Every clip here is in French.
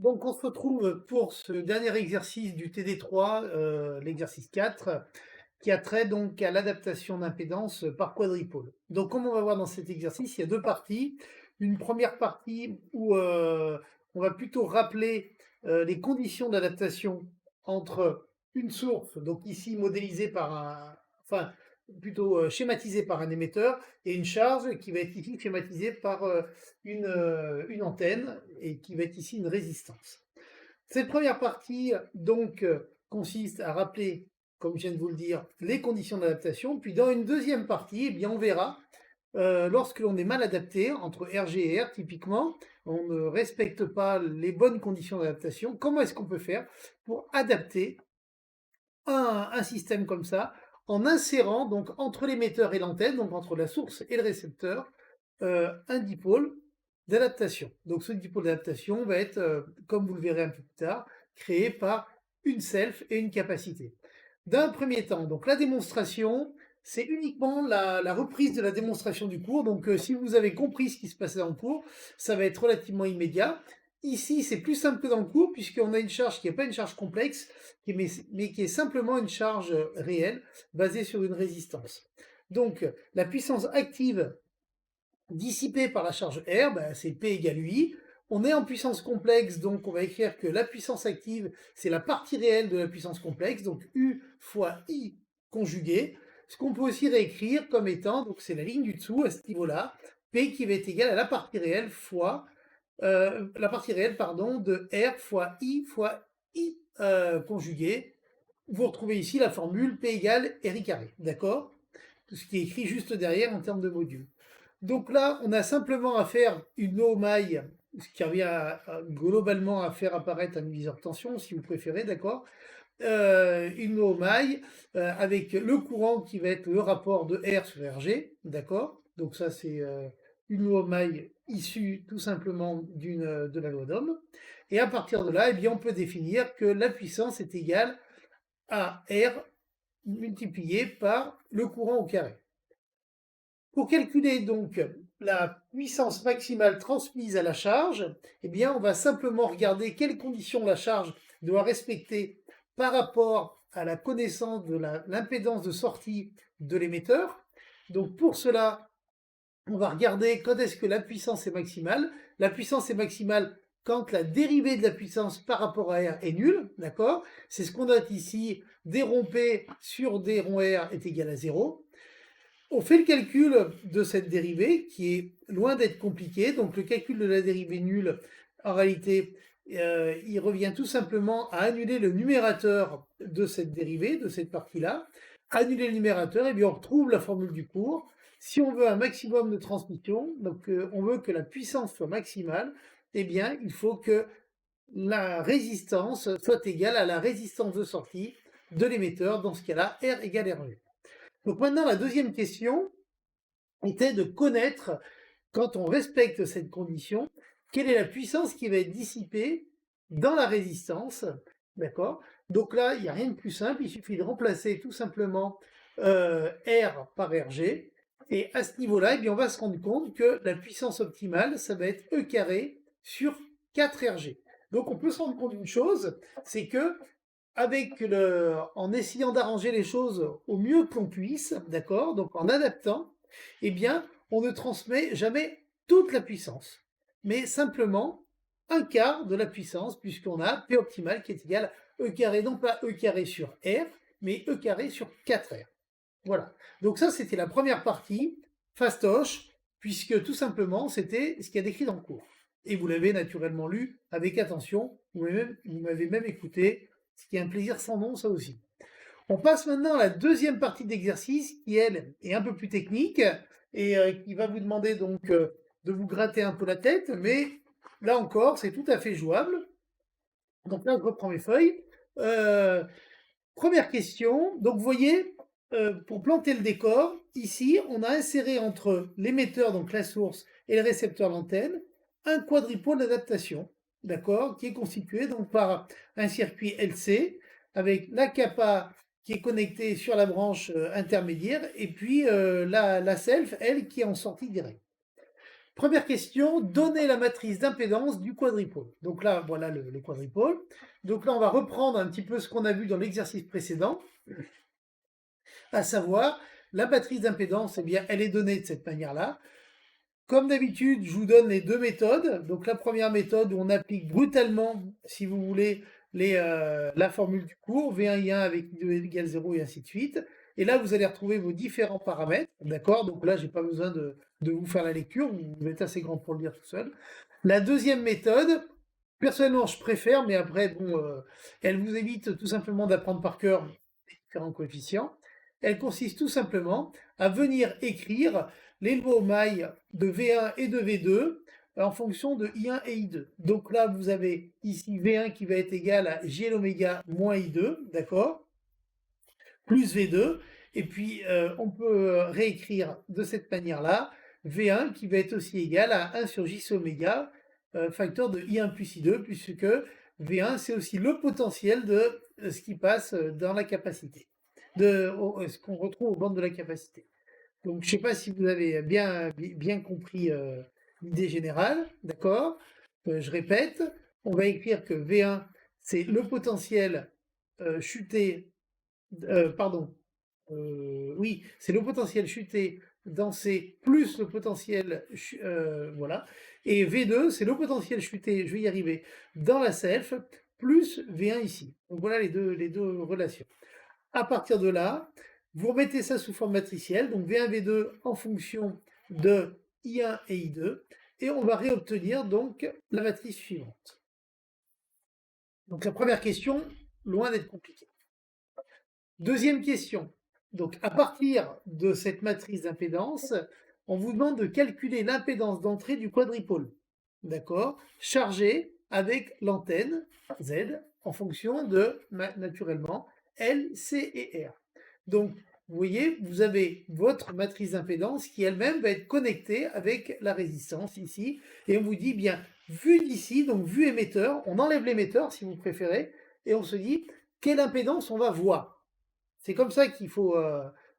Donc, on se retrouve pour ce dernier exercice du TD3, l'exercice 4, qui a trait donc à l'adaptation d'impédance par quadripôle. Donc, comme on va voir dans cet exercice, il y a deux parties. Une première partie où on va plutôt rappeler les conditions d'adaptation entre une source, donc ici modélisée par enfin plutôt schématisée par un émetteur, et une charge qui va être ici schématisée par une antenne et qui va être ici une résistance. Cette première partie, donc, consiste à rappeler, comme je viens de vous le dire, les conditions d'adaptation. Puis dans une deuxième partie, eh bien, on verra, lorsque l'on est mal adapté, entre RG et R typiquement, on ne respecte pas les bonnes conditions d'adaptation, comment est-ce qu'on peut faire pour adapter un système comme ça en insérant donc entre l'émetteur et l'antenne, donc entre la source et le récepteur, un dipôle d'adaptation. Donc ce dipôle d'adaptation va être, comme vous le verrez un peu plus tard, créé par une self et une capacité. D'un premier temps, donc la démonstration, c'est uniquement la reprise de la démonstration du cours. Donc si vous avez compris ce qui se passait dans le cours, ça va être relativement immédiat. Ici, c'est plus simple que dans le cours, puisqu'on a une charge qui n'est pas une charge complexe, mais qui est simplement une charge réelle, basée sur une résistance. Donc, la puissance active dissipée par la charge R, ben, c'est P égale I. On est en puissance complexe, donc on va écrire que la puissance active, c'est la partie réelle de la puissance complexe, donc U fois I conjugué. Ce qu'on peut aussi réécrire comme étant, donc c'est la ligne du dessous à ce niveau-là, P qui va être égal à la partie réelle fois la partie réelle, pardon, de R fois I conjugué. Vous retrouvez ici la formule P égale RI carré, d'accord? Tout ce qui est écrit juste derrière en termes de modules. Donc là, on a simplement à faire une eau maille, ce qui revient globalement à faire apparaître un diviseur de tension, si vous préférez, d'accord? Une eau maille avec le courant qui va être le rapport de R sur RG, d'accord? Donc ça, c'est une loi maille issue tout simplement de la loi d'Ohm. Et à partir de là, eh bien, on peut définir que la puissance est égale à R multiplié par le courant au carré. Pour calculer donc la puissance maximale transmise à la charge, eh bien, on va simplement regarder quelles conditions la charge doit respecter par rapport à la connaissance de l'impédance de sortie de l'émetteur. Donc pour cela, on va regarder quand est-ce que la puissance est maximale. La puissance est maximale quand la dérivée de la puissance par rapport à R est nulle, d'accord? C'est ce qu'on note ici, d rond P sur d rond R est égal à 0. On fait le calcul de cette dérivée qui est loin d'être compliqué. Donc le calcul de la dérivée nulle, en réalité, il revient tout simplement à annuler le numérateur de cette dérivée, de cette partie-là. Annuler le numérateur, et bien on retrouve la formule du cours. Si on veut un maximum de transmission, donc on veut que la puissance soit maximale, eh bien il faut que la résistance soit égale à la résistance de sortie de l'émetteur, dans ce cas-là, R égale RG. Donc maintenant, la deuxième question était de connaître, quand on respecte cette condition, quelle est la puissance qui va être dissipée dans la résistance. D'accord? Donc là, il n'y a rien de plus simple, il suffit de remplacer tout simplement R par RG. Et à ce niveau-là, eh bien, on va se rendre compte que la puissance optimale, ça va être E carré sur 4RG. Donc on peut se rendre compte d'une chose, c'est que en essayant d'arranger les choses au mieux qu'on puisse, d'accord, donc en adaptant, eh bien, on ne transmet jamais toute la puissance, mais simplement un quart de la puissance, puisqu'on a P optimal qui est égal à E carré, non pas E carré sur R, mais E carré sur 4R. Voilà. Donc ça, c'était la première partie, fastoche, puisque tout simplement, c'était ce qu'il y a décrit dans le cours. Et vous l'avez naturellement lu avec attention, vous m'avez même écouté, ce qui est un plaisir sans nom, ça aussi. On passe maintenant à la deuxième partie d'exercice, qui, elle, est un peu plus technique, et qui va vous demander donc de vous gratter un peu la tête, mais là encore, c'est tout à fait jouable. Donc là, je reprends mes feuilles. Euh, Première question, donc vous voyez, pour planter le décor, ici, on a inséré entre l'émetteur, donc la source, et le récepteur, l'antenne, un quadripôle d'adaptation, d'accord, qui est constitué donc par un circuit LC, avec la capa qui est connectée sur la branche intermédiaire, et puis la self, elle, qui est en sortie directe. Première question, donnez la matrice d'impédance du quadripôle. Donc là, voilà le quadripôle. Donc là, on va reprendre un petit peu ce qu'on a vu dans l'exercice précédent, à savoir, la matrice d'impédance, eh bien, elle est donnée de cette manière-là. Comme d'habitude, je vous donne les deux méthodes. Donc la première méthode où on applique brutalement, si vous voulez, la formule du cours, V1 I1 avec I2 égale 0 et ainsi de suite. Et là, vous allez retrouver vos différents paramètres, d'accord? Donc là, je n'ai pas besoin de vous faire la lecture, vous êtes assez grand pour le lire tout seul. La deuxième méthode, personnellement, je préfère, mais après, bon, elle vous évite tout simplement d'apprendre par cœur les différents coefficients. Elle consiste tout simplement à venir écrire les lois mailles de V1 et de V2 en fonction de I1 et I2. Donc là, vous avez ici V1 qui va être égal à JL oméga moins I2, d'accord, plus V2. Et puis, on peut réécrire de cette manière-là V1 qui va être aussi égal à 1 sur J oméga, facteur de I1 plus I2, puisque V1, c'est aussi le potentiel de ce qui passe dans la capacité, de ce qu'on retrouve au bord de la capacité. Donc, je ne sais pas si vous avez bien compris l'idée générale, d'accord? Je répète, on va écrire que V1, c'est le potentiel chuté, oui, c'est le potentiel chuté dans C plus le potentiel, voilà. Et V2, c'est le potentiel chuté, je vais y arriver, dans la self, plus V1 ici. Donc voilà les deux relations. À partir de là, vous remettez ça sous forme matricielle, donc V1, V2 en fonction de I1 et I2, et on va réobtenir donc la matrice suivante. Donc la première question, loin d'être compliquée. Deuxième question. Donc à partir de cette matrice d'impédance, on vous demande de calculer l'impédance d'entrée du quadripôle. D'accord? Chargé avec l'antenne Z en fonction de, naturellement, L, C et R. Donc, vous voyez, vous avez votre matrice d'impédance qui elle-même va être connectée avec la résistance ici. Et on vous dit, bien, vu d'ici, donc vue émetteur, on enlève l'émetteur si vous préférez, et on se dit, quelle impédance on va voir? C'est comme ça qu'il faut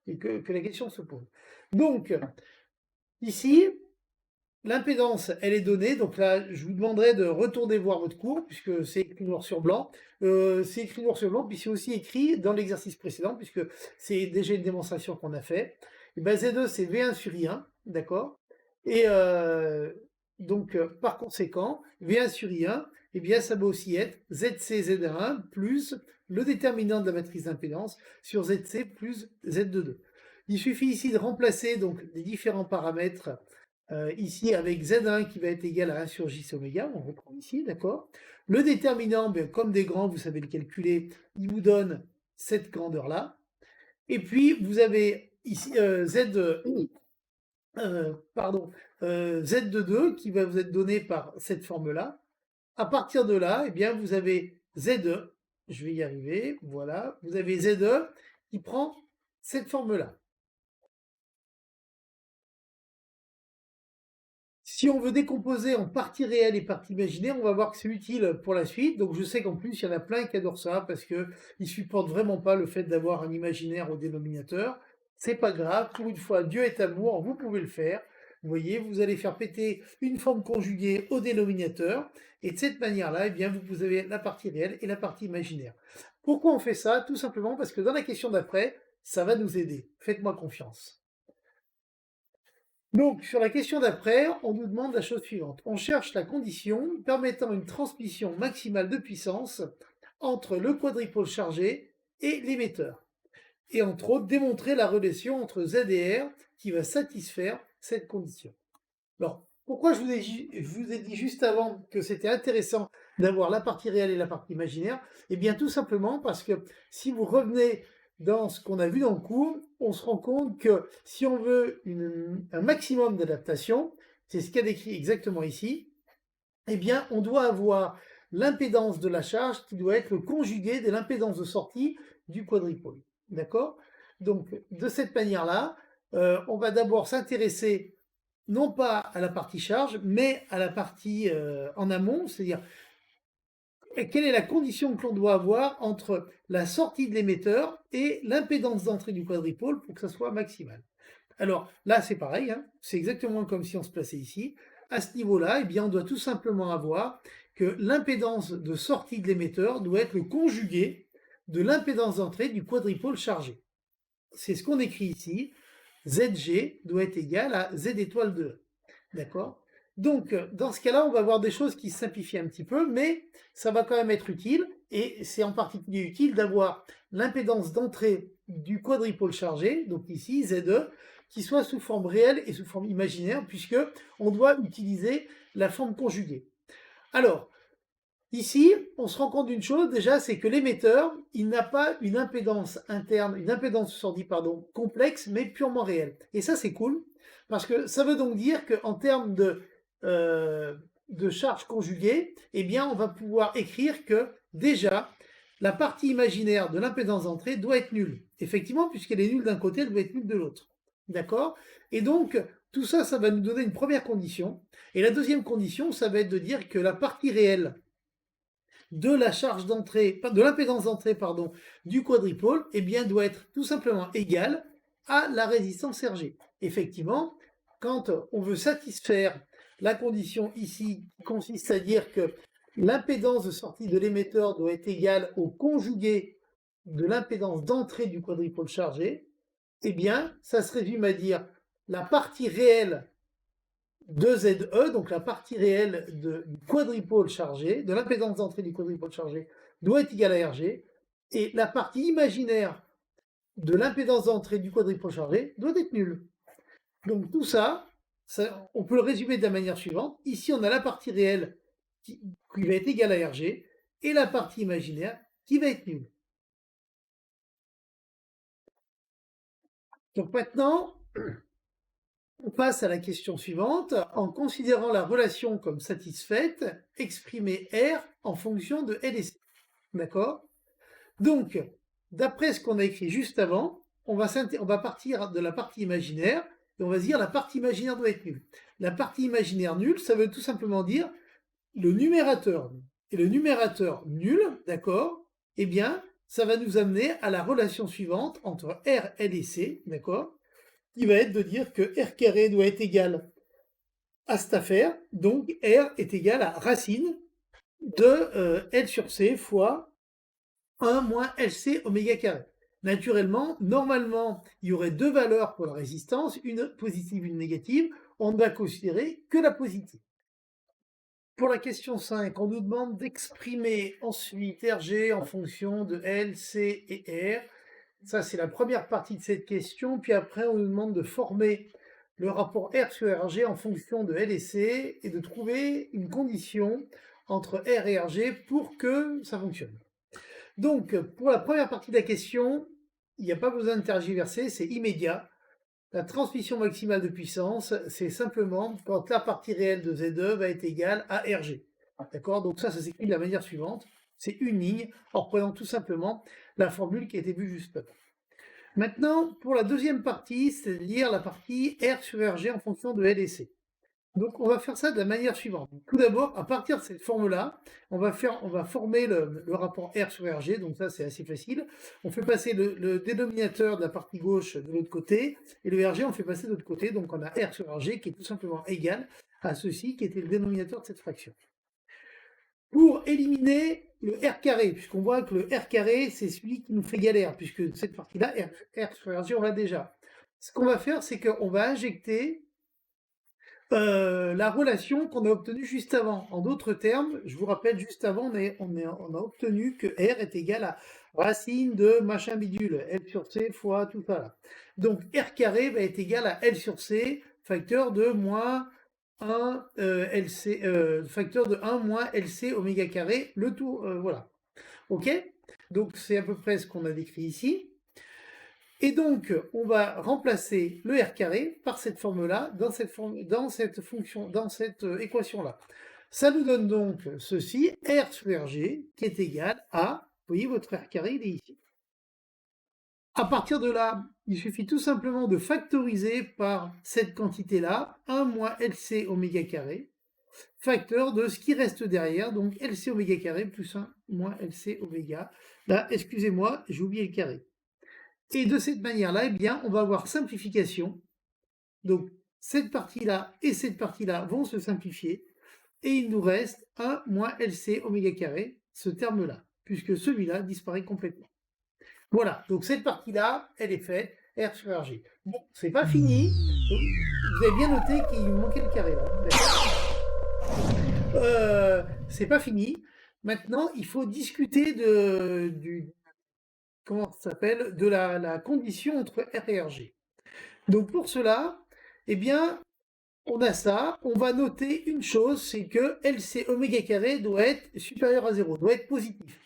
que la question se pose. Donc, ici, l'impédance, elle est donnée. Donc là, je vous demanderai de retourner voir votre cours, puisque c'est écrit noir sur blanc. C'est écrit noir sur blanc, puis c'est aussi écrit dans l'exercice précédent, puisque c'est déjà une démonstration qu'on a fait. Et ben Z2, c'est V1 sur I1, d'accord? Et donc, par conséquent, V1 sur I1, eh bien, ça va aussi être ZC Z1 plus le déterminant de la matrice d'impédance sur ZC plus Z22. Il suffit ici de remplacer donc les différents paramètres ici avec Z1 qui va être égal à 1 sur J oméga, on reprend ici, d'accord? Le déterminant, bien, comme des grands, vous savez le calculer, il vous donne cette grandeur-là. Et puis, vous avez ici Z22 qui va vous être donné par cette forme-là. À partir de là, eh bien, vous avez Z2, je vais y arriver, voilà, vous avez Z2 qui prend cette forme-là. Si on veut décomposer en partie réelle et partie imaginaire, on va voir que c'est utile pour la suite. Donc je sais qu'en plus, il y en a plein qui adorent ça parce qu'ils ne supportent vraiment pas le fait d'avoir un imaginaire au dénominateur. C'est pas grave, pour une fois, Dieu est amour, vous pouvez le faire. Vous voyez, vous allez faire péter une forme conjuguée au dénominateur. Et de cette manière-là, eh bien, vous avez la partie réelle et la partie imaginaire. Pourquoi on fait ça? Tout simplement parce que dans la question d'après, ça va nous aider. Faites-moi confiance. Donc, sur la question d'après, on nous demande la chose suivante. On cherche la condition permettant une transmission maximale de puissance entre le quadripôle chargé et l'émetteur. Et entre autres, démontrer la relation entre Z et R qui va satisfaire cette condition. Alors, pourquoi je vous ai dit juste avant que c'était intéressant d'avoir la partie réelle et la partie imaginaire? Eh bien, tout simplement parce que si vous revenez dans ce qu'on a vu dans le cours, on se rend compte que si on veut un maximum d'adaptation, c'est ce qu'il y a décrit exactement ici, eh bien, on doit avoir l'impédance de la charge qui doit être le conjugué de l'impédance de sortie du quadripôle. D'accord? Donc, de cette manière-là, on va d'abord s'intéresser non pas à la partie charge, mais à la partie en amont, c'est-à-dire quelle est la condition que l'on doit avoir entre la sortie de l'émetteur et l'impédance d'entrée du quadripôle pour que ça soit maximal. Alors là, c'est pareil, hein, c'est exactement comme si on se plaçait ici. à ce niveau-là, eh bien, on doit tout simplement avoir que l'impédance de sortie de l'émetteur doit être le conjugué de l'impédance d'entrée du quadripôle chargé. C'est ce qu'on écrit ici. Zg doit être égal à Z étoile de E. D'accord? Donc, dans ce cas-là, on va voir des choses qui se simplifient un petit peu, mais ça va quand même être utile, et c'est en particulier utile d'avoir l'impédance d'entrée du quadripôle chargé, donc ici ZE, qui soit sous forme réelle et sous forme imaginaire, puisque on doit utiliser la forme conjuguée. Alors, ici, on se rend compte d'une chose déjà, c'est que l'émetteur, il n'a pas une impédance interne, une impédance sortie, pardon, complexe, mais purement réelle. Et ça, c'est cool, parce que ça veut donc dire qu'en termes de charge conjuguée, eh bien, on va pouvoir écrire que déjà, la partie imaginaire de l'impédance d'entrée doit être nulle. Effectivement, puisqu'elle est nulle d'un côté, elle doit être nulle de l'autre. D'accord? Et donc, tout ça, ça va nous donner une première condition. Et la deuxième condition, ça va être de dire que la partie réelle de la charge d'entrée, de l'impédance d'entrée, pardon, du quadripôle, eh bien, doit être tout simplement égale à la résistance RG. Effectivement, quand on veut satisfaire la condition ici, qui consiste à dire que l'impédance de sortie de l'émetteur doit être égale au conjugué de l'impédance d'entrée du quadripôle chargé, eh bien, ça se résume à dire la partie réelle de ZE, donc la partie réelle du quadripôle chargé, de l'impédance d'entrée du quadripôle chargé, doit être égale à RG, et la partie imaginaire de l'impédance d'entrée du quadripôle chargé doit être nulle. Donc tout ça, on peut le résumer de la manière suivante. Ici, on a la partie réelle qui va être égale à RG, et la partie imaginaire qui va être nulle. Donc maintenant, on passe à la question suivante. En considérant la relation comme satisfaite, exprimez R en fonction de L et C. D'accord? Donc, d'après ce qu'on a écrit juste avant, on va partir de la partie imaginaire et on va se dire la partie imaginaire doit être nulle. La partie imaginaire nulle, ça veut tout simplement dire le numérateur et le numérateur nul, d'accord? Eh bien, ça va nous amener à la relation suivante entre R, L et C, d'accord? Qui va être de dire que R carré doit être égal à cette affaire, donc R est égal à racine de L sur C fois 1 moins LC oméga carré. Naturellement, normalement, il y aurait deux valeurs pour la résistance, une positive, une négative. On ne va considérer que la positive. Pour la question 5, on nous demande d'exprimer ensuite RG en fonction de L, C et R. Ça, c'est la première partie de cette question. Puis après, on nous demande de former le rapport R sur RG en fonction de L et C et de trouver une condition entre R et RG pour que ça fonctionne. Donc, pour la première partie de la question, il n'y a pas besoin de tergiverser, c'est immédiat. La transmission maximale de puissance, c'est simplement quand la partie réelle de ZE va être égale à RG. D'accord? Donc ça s'écrit de la manière suivante. C'est une ligne en reprenant tout simplement la formule qui a été vue juste avant. Maintenant, pour la deuxième partie, c'est-à-dire la partie R sur RG en fonction de L et C. Donc on va faire ça de la manière suivante. Tout d'abord, à partir de cette forme-là, on va former le rapport R sur RG, donc ça c'est assez facile. On fait passer le dénominateur de la partie gauche de l'autre côté, et le RG on fait passer de l'autre côté, donc on a R sur RG qui est tout simplement égal à ceci qui était le dénominateur de cette fraction. Pour éliminer le R carré, puisqu'on voit que le R carré, c'est celui qui nous fait galère, puisque cette partie-là, R sur RG, on l'a déjà. Ce qu'on va faire, c'est qu'on va injecter la relation qu'on a obtenue juste avant. En d'autres termes, je vous rappelle, juste avant, on a obtenu que R est égal à racine de machin bidule, L sur C fois tout ça là. Donc R carré va être égal à L sur C, facteur de moins 1 LC, facteur de 1 moins LC oméga carré, le tout, voilà. Ok? Donc c'est à peu près ce qu'on a décrit ici. Et donc, on va remplacer le R carré par cette forme-là, dans cette équation-là. Ça nous donne donc ceci, R sur RG, qui est égal à, vous voyez, votre R carré, il est ici. À partir de là, il suffit tout simplement de factoriser par cette quantité-là, 1 moins LC oméga carré, facteur de ce qui reste derrière, donc LC oméga carré plus 1 moins LC oméga. Là, excusez-moi, j'ai oublié le carré. Et de cette manière-là, eh bien, on va avoir simplification. Donc, cette partie-là et cette partie-là vont se simplifier, et il nous reste 1 moins LC oméga carré, ce terme-là, puisque celui-là disparaît complètement. Voilà, donc cette partie-là, elle est faite, R sur RG. Bon, c'est pas fini. Vous avez bien noté qu'il manquait le carré là, d'accord. C'est pas fini. Maintenant, il faut discuter comment ça s'appelle, de la condition entre R et RG. Donc pour cela, eh bien, on a ça. On va noter une chose, c'est que LC oméga carré doit être supérieur à 0, doit être positif.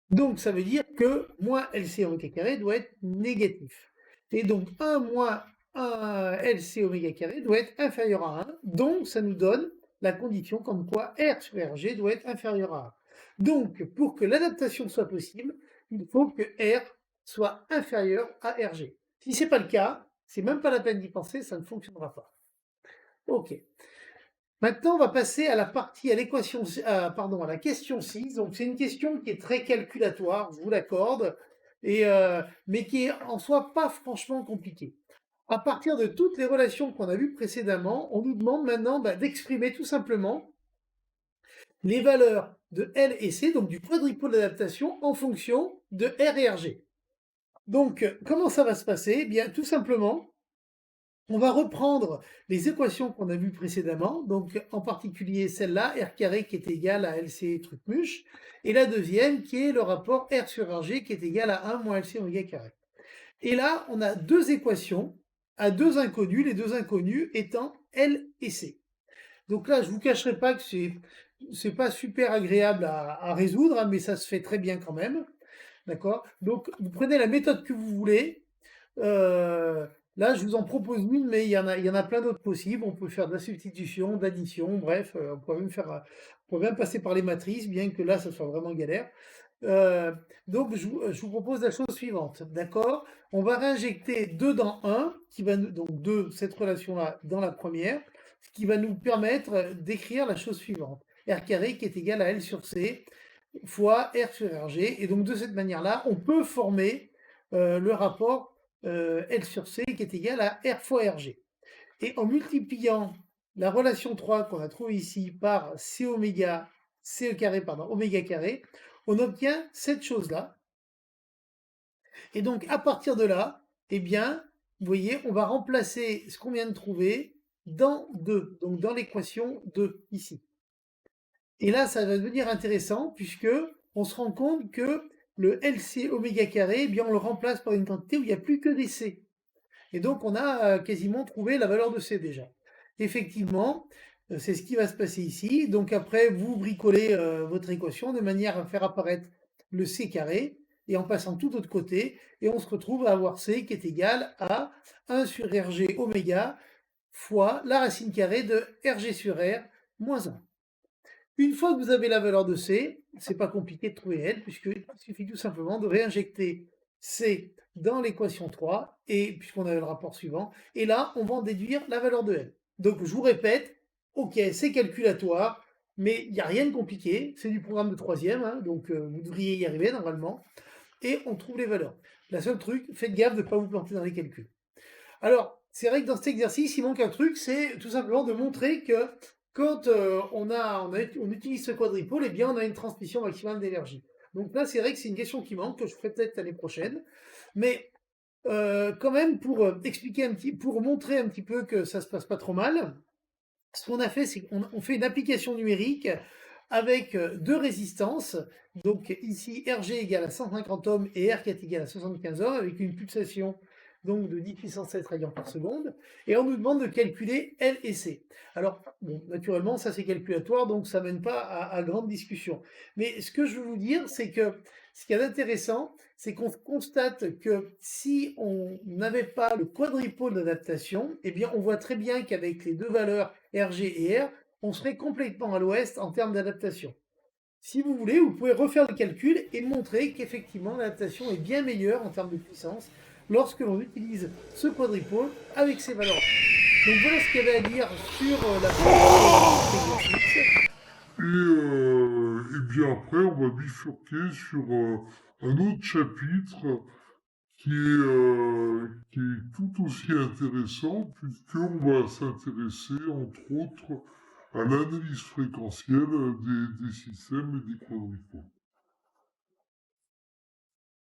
Donc, ça veut dire que moins LC oméga carré doit être négatif. Et donc, 1 moins 1 LC oméga carré doit être inférieur à 1. Donc, ça nous donne la condition comme quoi R sur RG doit être inférieur à 1. Donc, pour que l'adaptation soit possible, il faut que R soit inférieur à RG. Si ce n'est pas le cas, c'est même pas la peine d'y penser, ça ne fonctionnera pas. OK. Maintenant, on va passer à la partie, à l'équation, pardon, à la question 6. Donc, c'est une question qui est très calculatoire, je vous l'accorde, mais qui est en soi pas franchement compliquée. À partir de toutes les relations qu'on a vues précédemment, on nous demande maintenant d'exprimer tout simplement les valeurs de L et C, donc du quadripôle d'adaptation, en fonction de R et RG. Donc, comment ça va se passer? Eh bien, tout simplement, on va reprendre les équations qu'on a vues précédemment, donc en particulier celle-là, R carré qui est égal à LC truc muche, et la deuxième qui est le rapport R sur RG qui est égal à 1 moins LC oméga carré. Et là, on a deux équations à deux inconnus, les deux inconnus étant L et C. Donc là, je ne vous cacherai pas que c'est pas super agréable à résoudre, hein, mais ça se fait très bien quand même. D'accord? Donc, vous prenez la méthode que vous voulez. Là, je vous en propose une, mais il y en a plein d'autres possibles. On peut faire de la substitution, d'addition, bref, on pourrait même passer par les matrices, bien que là, ça soit vraiment galère. Donc, je vous propose la chose suivante, d'accord? On va réinjecter 2 dans 1, donc 2, cette relation-là, dans la première, ce qui va nous permettre d'écrire la chose suivante. R carré qui est égal à L sur C fois R sur RG. Et donc, de cette manière-là, on peut former le rapport L sur C qui est égal à R fois RG. Et en multipliant la relation 3 qu'on a trouvée ici par C oméga, CE carré, pardon, oméga carré, on obtient cette chose-là. Et donc, à partir de là, eh bien, vous voyez, on va remplacer ce qu'on vient de trouver dans 2, donc dans l'équation 2, ici. Et là, ça va devenir intéressant puisque on se rend compte que le LC oméga carré, eh bien, on le remplace par une quantité où il n'y a plus que des C. Et donc, on a quasiment trouvé la valeur de C déjà. Effectivement, c'est ce qui va se passer ici. Donc après, vous bricolez votre équation de manière à faire apparaître le C carré et en passant tout de l'autre côté. Et on se retrouve à avoir C qui est égal à 1 sur RG oméga fois la racine carrée de RG sur R moins 1. Une fois que vous avez la valeur de C, c'est pas compliqué de trouver L, puisqu'il suffit tout simplement de réinjecter C dans l'équation 3, et puisqu'on a le rapport suivant, et là, on va en déduire la valeur de L. Donc, je vous répète, ok, c'est calculatoire, mais il n'y a rien de compliqué, c'est du programme de troisième, hein, donc vous devriez y arriver normalement, et on trouve les valeurs. La seule truc, faites gaffe de ne pas vous planter dans les calculs. Alors, c'est vrai que dans cet exercice, il manque un truc, c'est tout simplement de montrer que quand on utilise ce quadripôle, eh bien, on a une transmission maximale d'énergie. Donc là, c'est vrai que c'est une question qui manque, que je ferai peut-être l'année prochaine. Mais quand même, pour montrer un petit peu que ça se passe pas trop mal, ce qu'on a fait, c'est qu'on fait une application numérique avec deux résistances. Donc ici, RG égale à 150 ohms et R qui est égal à 75 ohms, avec une pulsation donc de 10 puissance 7 radians par seconde. Et on nous demande de calculer L et C. Alors, bon, naturellement, ça c'est calculatoire, donc ça ne mène pas à grande discussion. Mais ce que je veux vous dire, c'est que ce qui est intéressant, c'est qu'on constate que si on n'avait pas le quadripôle d'adaptation, eh bien on voit très bien qu'avec les deux valeurs RG et R, on serait complètement à l'ouest en termes d'adaptation. Si vous voulez, vous pouvez refaire le calcul et montrer qu'effectivement l'adaptation est bien meilleure en termes de puissance lorsque l'on utilise ce quadripôle avec ces valeurs. Donc voilà ce qu'il y avait à dire sur la première exercice. Et bien après, on va bifurquer sur un autre chapitre qui est tout aussi intéressant puisqu'on va s'intéresser entre autres à l'analyse fréquentielle des systèmes et des quadripoles.